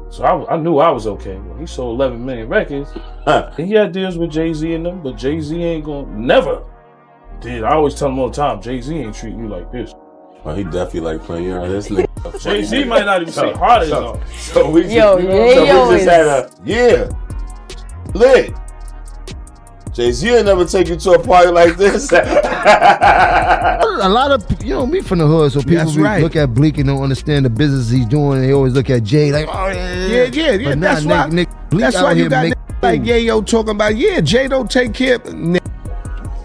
So I knew I was okay. When he sold 11 million records, he had deals with Jay-Z in them, but Jay-Z ain't gonna never did. I always tell him all the time, Jay-Z ain't treating you like this. Oh, he definitely like playing around this nigga. Jay-Z might not even say hard as though. So we just had a lit. Jay-Z will never take you to a party like this. A lot of me from the hood, so people look at Bleak and don't understand the business he's doing. They always look at Jay like, oh yeah. But that's why. That's why you got like Yayo talking about Jay don't take care.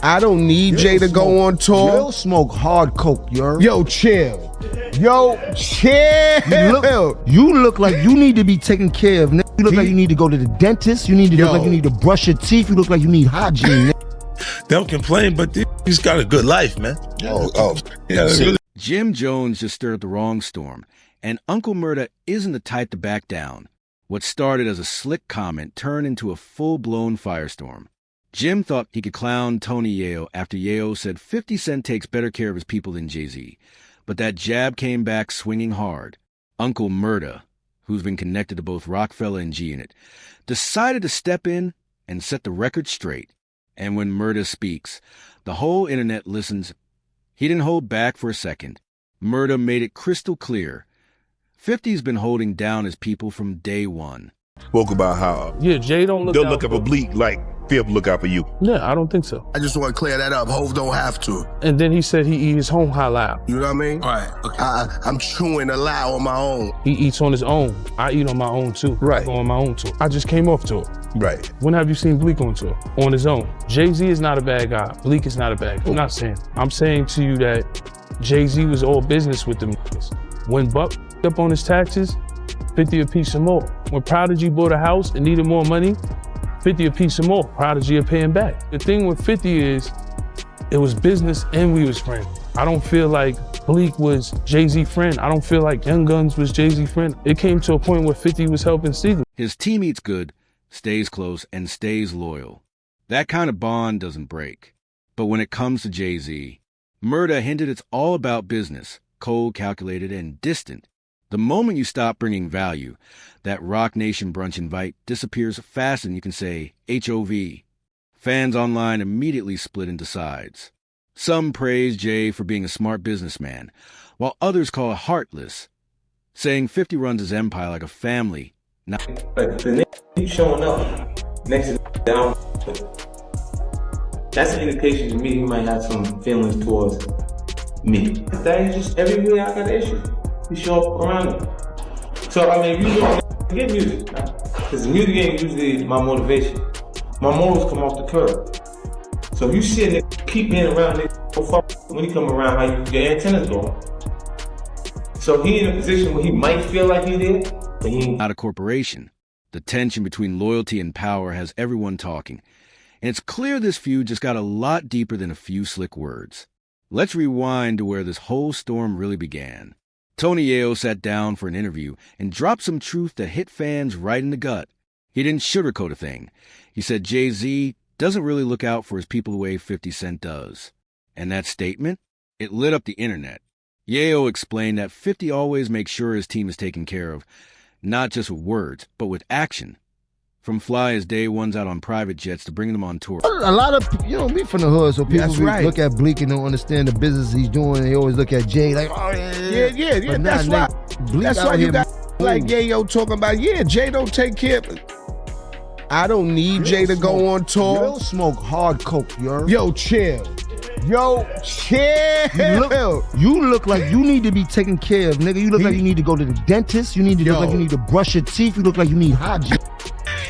I don't need Jay to go on tour. Yo, smoke hard coke, Yo, chill. Yo, chill. You look like you need to be taken care of. You look like you need to go to the dentist. You need to look like you need to brush your teeth. You look like you need hygiene. Don't complain, but he's got a good life, man. Jim Jones just stirred the wrong storm, and Uncle Murda isn't the type to back down. What started as a slick comment turned into a full-blown firestorm. Jim thought he could clown Tony Yayo after Yayo said 50 Cent takes better care of his people than Jay-Z. But that jab came back swinging hard. Uncle Murda, who's been connected to both Rockefeller and G-Unit, decided to step in and set the record straight. And when Murda speaks, the whole internet listens. He didn't hold back for a second. Murda made it crystal clear. 50's been holding down his people from day one. Spoke about how Jay don't look they'll look up a Bleak like Fib look out for you. Yeah, I don't think so. I just want to clear that up. Hov don't have to. And then he said he eat his home halal. You know what I mean? All right. Okay. I'm chewing halal on my own. He eats on his own. I eat on my own too. Right. I go on my own tour. I just came off tour. Right. When have you seen Bleak on tour? On his own. Jay-Z is not a bad guy. Bleak is not a bad guy. I'm not saying. I'm saying to you that Jay-Z was all business with them niggas. When Buck up on his taxes, 50 a piece or more. When Prodigy bought a house and needed more money, 50 a piece or more. Prodigy are paying back. The thing with 50 is, it was business and we was friends. I don't feel like Bleak was Jay-Z friend. I don't feel like Young Guns was Jay-Z friend. It came to a point where 50 was helping Steven. His team eats good, stays close, and stays loyal. That kind of bond doesn't break. But when it comes to Jay-Z, Murda hinted it's all about business, cold, calculated, and distant. The moment you stop bringing value, that Rock Nation brunch invite disappears faster than you can say HOV. Fans online immediately split into sides. Some praise Jay for being a smart businessman, while others call it heartless, saying 50 runs his empire like a family. Like the nigga keep showing up next to the down. That's an indication to me he might have some feelings towards me. That is just everywhere I got an issue. You show up around me. So I mean, you don't get music, because the music ain't usually my motivation. My morals come off the curb. So if you see a nigga keep being around nigga, when he come around, how your antennas going. So he in a position where he might feel like he did, but he ain't. Not a corporation. The tension between loyalty and power has everyone talking. And it's clear this feud just got a lot deeper than a few slick words. Let's rewind to where this whole storm really began. Tony Yayo sat down for an interview and dropped some truth that hit fans right in the gut. He didn't sugarcoat a thing. He said Jay-Z doesn't really look out for his people the way 50 Cent does. And that statement? It lit up the internet. Yayo explained that 50 always makes sure his team is taken care of, not just with words, but with action. From fly his day ones out on private jets to bring them on tour. A lot of me from the hood, so people look at Bleak and don't understand the business he's doing. They always look at Jay like, oh yeah. That's why. That's why you got like Yayo talking about Jay don't take care. I don't need Jay to go on tour. Yo, smoke hard coke, Yo, chill. Yo, chill. You look like you need to be taken care of, nigga. You look like you need to go to the dentist. You need to look like you need to brush your teeth. You look like you need hygiene.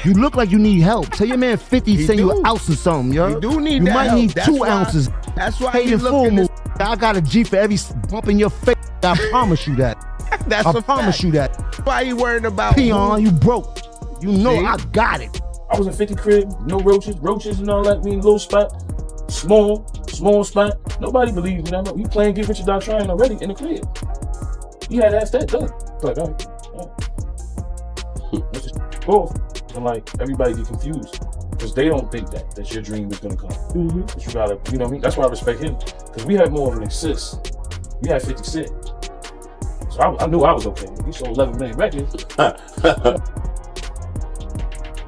You look like you need help. Tell your man 50 send you an ounce or something, yo. You do need you that might help. need That's 2 why, ounces. That's why paid in full move. I got a G for every bump in your face. I promise you that. That's I promise you that. Why you worrying about Peon, you broke. You know I got it. I was in 50 crib, no roaches and all that, little spot. Small spot. Nobody believes in that. You playing Get Rich or Die Trying already in the crib. You had to ask that done. Like, all right. Let's just go. And like, everybody get confused. Because they don't think that your dream is gonna come. Mm-hmm. But you gotta, you know what I mean? That's why I respect him. Because we had more of an assist. We had 50 Cent. So I knew I was okay. He sold 11 million records.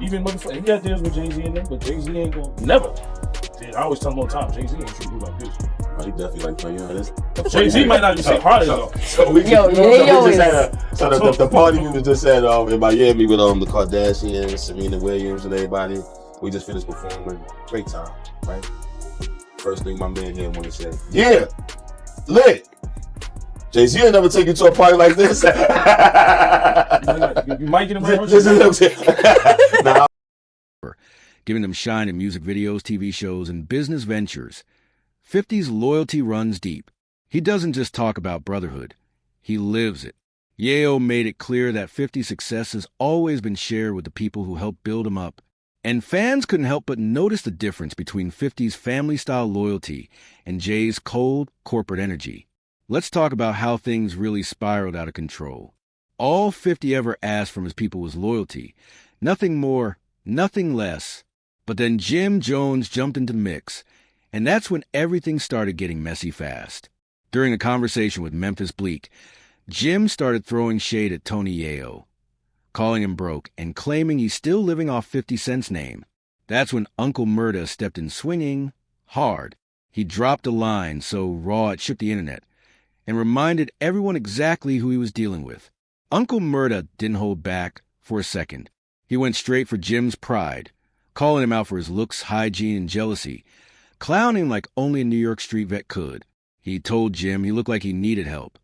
Even motherfucker, he got deals with Jay-Z in there, but Jay-Z ain't gonna never. I always tell him all the time, Jay-Z ain't treat you like this. Oh, he definitely like playing on this. Jay-Z might not be say harder though. So the party we was just at in Miami with the Kardashians, Serena Williams, and everybody. We just finished performing. Great time, right? First thing my man here want to say, yeah, lit. Jay-Z ain't never take you to a party like this. You might get him Nah. Giving them shine in music videos, TV shows, and business ventures. 50's loyalty runs deep. He doesn't just talk about brotherhood. He lives it. Yayo made it clear that 50's success has always been shared with the people who helped build him up. And fans couldn't help but notice the difference between 50's family-style loyalty and Jay's cold, corporate energy. Let's talk about how things really spiraled out of control. All 50 ever asked from his people was loyalty. Nothing more, nothing less. But then Jim Jones jumped into the mix, and that's when everything started getting messy fast. During a conversation with Memphis Bleak, Jim started throwing shade at Tony Yayo, calling him broke and claiming he's still living off 50 Cent's name. That's when Uncle Murda stepped in swinging hard. He dropped a line so raw it shook the internet and reminded everyone exactly who he was dealing with. Uncle Murda didn't hold back for a second. He went straight for Jim's pride, calling him out for his looks, hygiene, and jealousy, clowning like only a New York street vet could. He told Jim he looked like he needed help,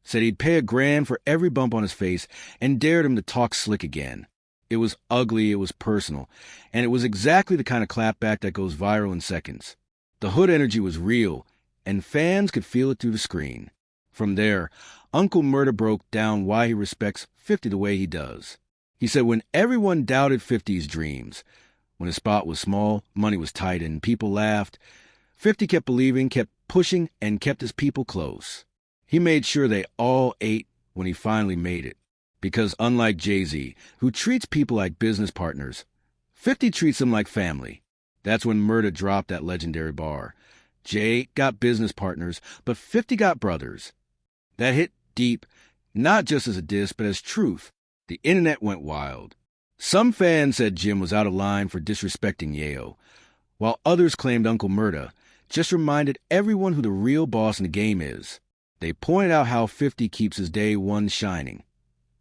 said he'd pay $1,000 for every bump on his face, and dared him to talk slick again. It was ugly, it was personal, and it was exactly the kind of clapback that goes viral in seconds. The hood energy was real, and fans could feel it through the screen. From there, Uncle Murda broke down why he respects 50 the way he does. He said when everyone doubted 50's dreams, when his spot was small, money was tight, and people laughed, 50 kept believing, kept pushing, and kept his people close. He made sure they all ate when he finally made it. Because unlike Jay-Z, who treats people like business partners, 50 treats them like family. That's when Murda dropped that legendary bar. Jay got business partners, but 50 got brothers. That hit deep, not just as a diss, but as truth. The internet went wild. Some fans said Jim was out of line for disrespecting Yayo, while others claimed Uncle Murda just reminded everyone who the real boss in the game is. They pointed out how 50 keeps his day one shining.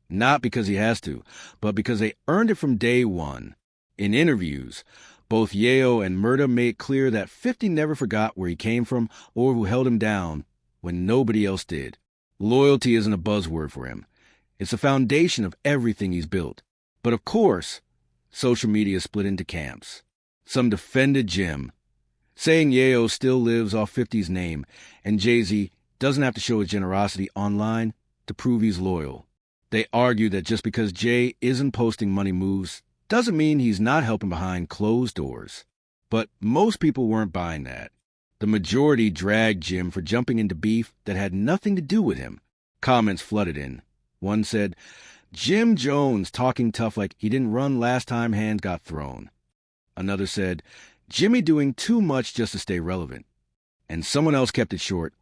Not because he has to, but because they earned it from day one. In interviews, both Yayo and Murda made clear that 50 never forgot where he came from or who held him down when nobody else did. Loyalty isn't a buzzword for him. It's the foundation of everything he's built. But of course, social media split into camps. Some defended Jim, saying Yayo still lives off 50's name, and Jay-Z doesn't have to show his generosity online to prove he's loyal. They argue that just because Jay isn't posting money moves doesn't mean he's not helping behind closed doors. But most people weren't buying that. The majority dragged Jim for jumping into beef that had nothing to do with him. Comments flooded in. One said, Jim Jones talking tough like he didn't run last time hands got thrown. Another said, Jimmy doing too much just to stay relevant. And someone else kept it short.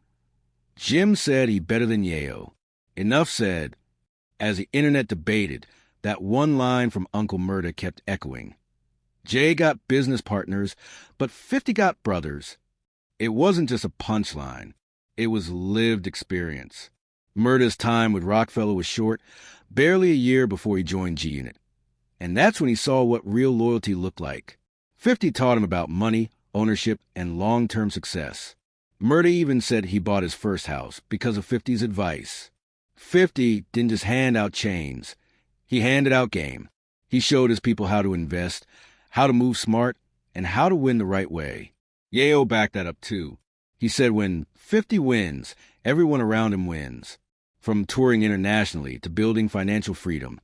Jim said he better than Yayo. Enough said. As the internet debated, that one line from Uncle Murda kept echoing. Jay got business partners, but 50 got brothers. It wasn't just a punchline. It was lived experience. Murda's time with Rockefeller was short, barely a year before he joined G-Unit. And that's when he saw what real loyalty looked like. 50 taught him about money, ownership, and long-term success. Murda even said he bought his first house because of 50's advice. 50 didn't just hand out chains. He handed out game. He showed his people how to invest, how to move smart, and how to win the right way. Yayo backed that up too. He said when 50 wins, everyone around him wins. From touring internationally to building financial freedom,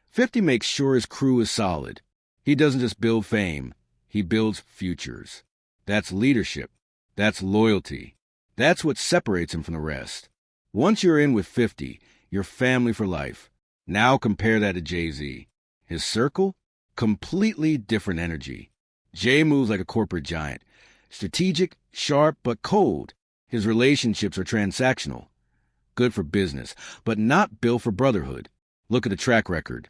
50 makes sure his crew is solid. He doesn't just build fame, he builds futures. That's leadership. That's loyalty. That's what separates him from the rest. Once you're in with 50, you're family for life. Now compare that to Jay-Z. His circle? Completely different energy. Jay moves like a corporate giant. Strategic, sharp, but cold. His relationships are transactional. good for business, but not built for brotherhood. Look at the track record.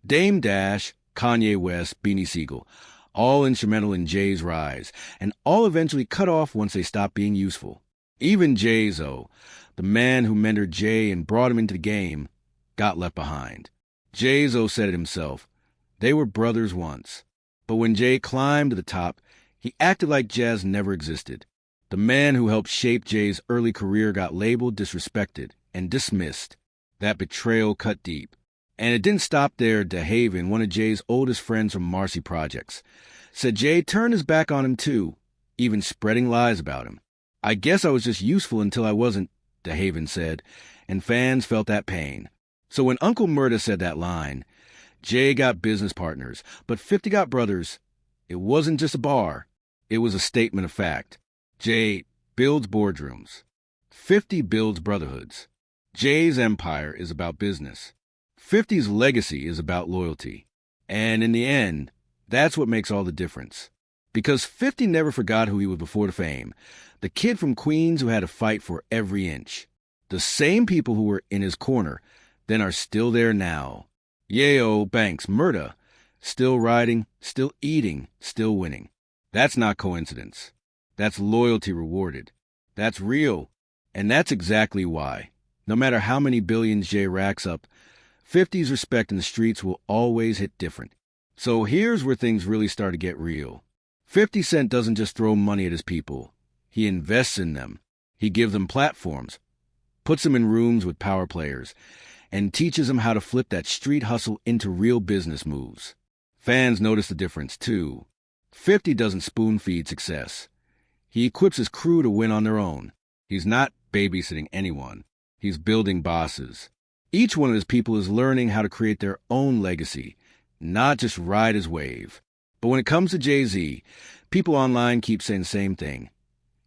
Dame Dash, Kanye West, Beanie Siegel, all instrumental in Jay's rise, and all eventually cut off once they stopped being useful. Even Jay-Z, the man who mentored Jay and brought him into the game, got left behind. Jay-Z said it himself. They were brothers once. But when Jay climbed to the top, he acted like Jazz never existed. The man who helped shape Jay's early career got labeled, disrespected, and dismissed. That betrayal cut deep. And it didn't stop there. DeHaven, one of Jay's oldest friends from Marcy Projects, said Jay turned his back on him too, even spreading lies about him. I guess I was just useful until I wasn't, DeHaven said, and fans felt that pain. So when Uncle Murda said that line, Jay got business partners, but 50 got brothers, it wasn't just a bar. It was a statement of fact. Jay builds boardrooms. 50 builds brotherhoods. Jay's empire is about business. 50's legacy is about loyalty. And in the end, that's what makes all the difference. Because 50 never forgot who he was before the fame. The kid from Queens who had to fight for every inch. The same people who were in his corner then are still there now. Yayo, Banks, Murda, still riding, still eating, still winning. That's not coincidence. That's loyalty rewarded. That's real. And that's exactly why, no matter how many billions Jay racks up, 50's respect in the streets will always hit different. So here's where things really start to get real. 50 Cent doesn't just throw money at his people. He invests in them. He gives them platforms, puts them in rooms with power players, and teaches them how to flip that street hustle into real business moves. Fans notice the difference, too. 50 doesn't spoon-feed success. He equips his crew to win on their own. He's not babysitting anyone. He's building bosses. Each one of his people is learning how to create their own legacy, not just ride his wave. But when it comes to Jay-Z, people online keep saying the same thing.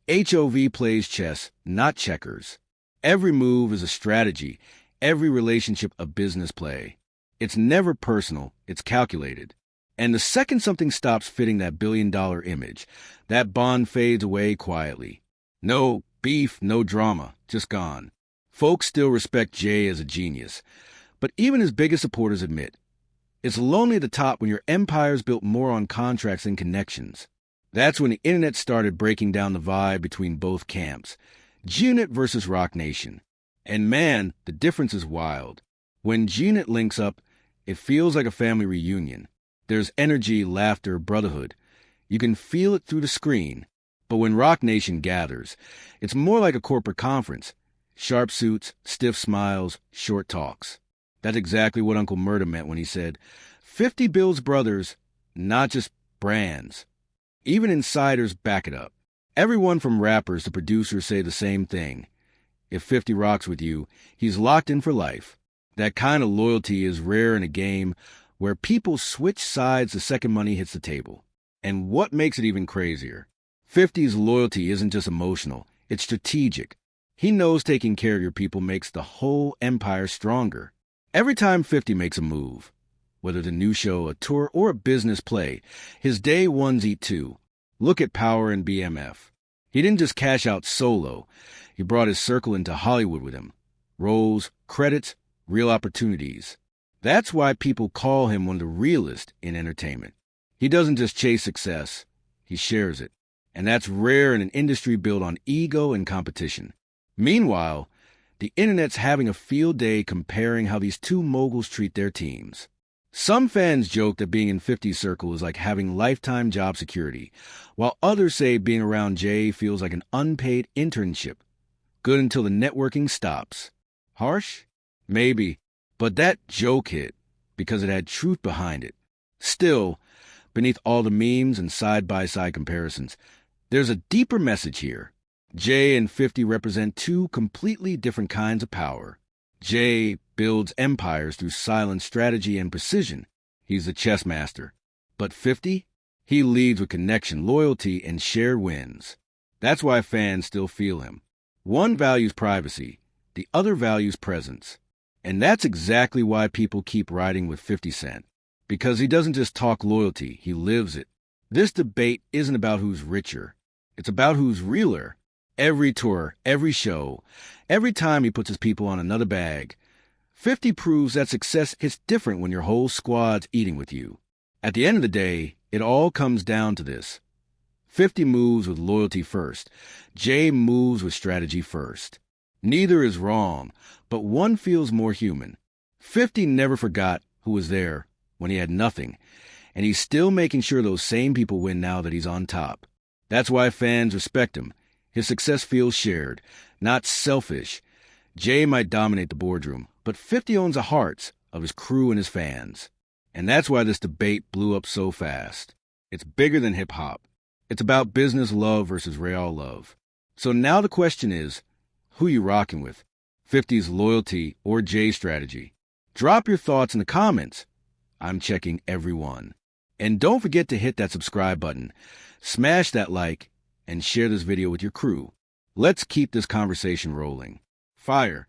HOV plays chess, not checkers. Every move is a strategy, every relationship a business play. It's never personal, it's calculated. And the second something stops fitting that billion-dollar image, that bond fades away quietly. No beef, no drama, just gone. Folks still respect Jay as a genius, but even his biggest supporters admit, it's lonely at the top when your empire's built more on contracts than connections. That's when the internet started breaking down the vibe between both camps, G-Unit versus Rock Nation. And man, the difference is wild. When G-Unit links up, it feels like a family reunion. There's energy, laughter, brotherhood. You can feel it through the screen. But when Rock Nation gathers, it's more like a corporate conference. Sharp suits, stiff smiles, short talks. That's exactly what Uncle Murda meant when he said, 50 builds brothers, not just brands. Even insiders back it up. Everyone from rappers to producers say the same thing. If 50 rocks with you, he's locked in for life. That kind of loyalty is rare in a game where people switch sides the second money hits the table. And what makes it even crazier? 50's loyalty isn't just emotional, it's strategic. He knows taking care of your people makes the whole empire stronger. Every time 50 makes a move, whether it's a new show, a tour, or a business play, his day ones eat too. Look at Power and BMF. He didn't just cash out solo. He brought his circle into Hollywood with him. Roles, credits, real opportunities. That's why people call him one of the realest in entertainment. He doesn't just chase success, he shares it. And that's rare in an industry built on ego and competition. Meanwhile, the internet's having a field day comparing how these two moguls treat their teams. Some fans joke that being in 50's circle is like having lifetime job security, while others say being around Jay feels like an unpaid internship. Good until the networking stops. Harsh? Maybe. But that joke hit because it had truth behind it. Still, beneath all the memes and side-by-side comparisons, there's a deeper message here. Jay and 50 represent two completely different kinds of power. Jay builds empires through silent strategy and precision. He's the chess master. But 50? He leads with connection, loyalty, and shared wins. That's why fans still feel him. One values privacy, the other values presence. And that's exactly why people keep riding with 50 Cent. Because he doesn't just talk loyalty, he lives it. This debate isn't about who's richer. It's about who's realer. Every tour, every show, every time he puts his people on another bag, 50 proves that success hits different when your whole squad's eating with you. At the end of the day, it all comes down to this. 50 moves with loyalty first. Jay moves with strategy first. Neither is wrong, but one feels more human. 50 never forgot who was there when he had nothing, and he's still making sure those same people win now that he's on top. That's why fans respect him. His success feels shared, not selfish. Jay might dominate the boardroom, but 50 owns the hearts of his crew and his fans. And that's why this debate blew up so fast. It's bigger than hip-hop. It's about business love versus real love. So now the question is, who you rocking with? 50's loyalty or Jay's strategy? Drop your thoughts in the comments. I'm checking every one. And don't forget to hit that subscribe button, smash that like, and share this video with your crew. Let's keep this conversation rolling. Fire.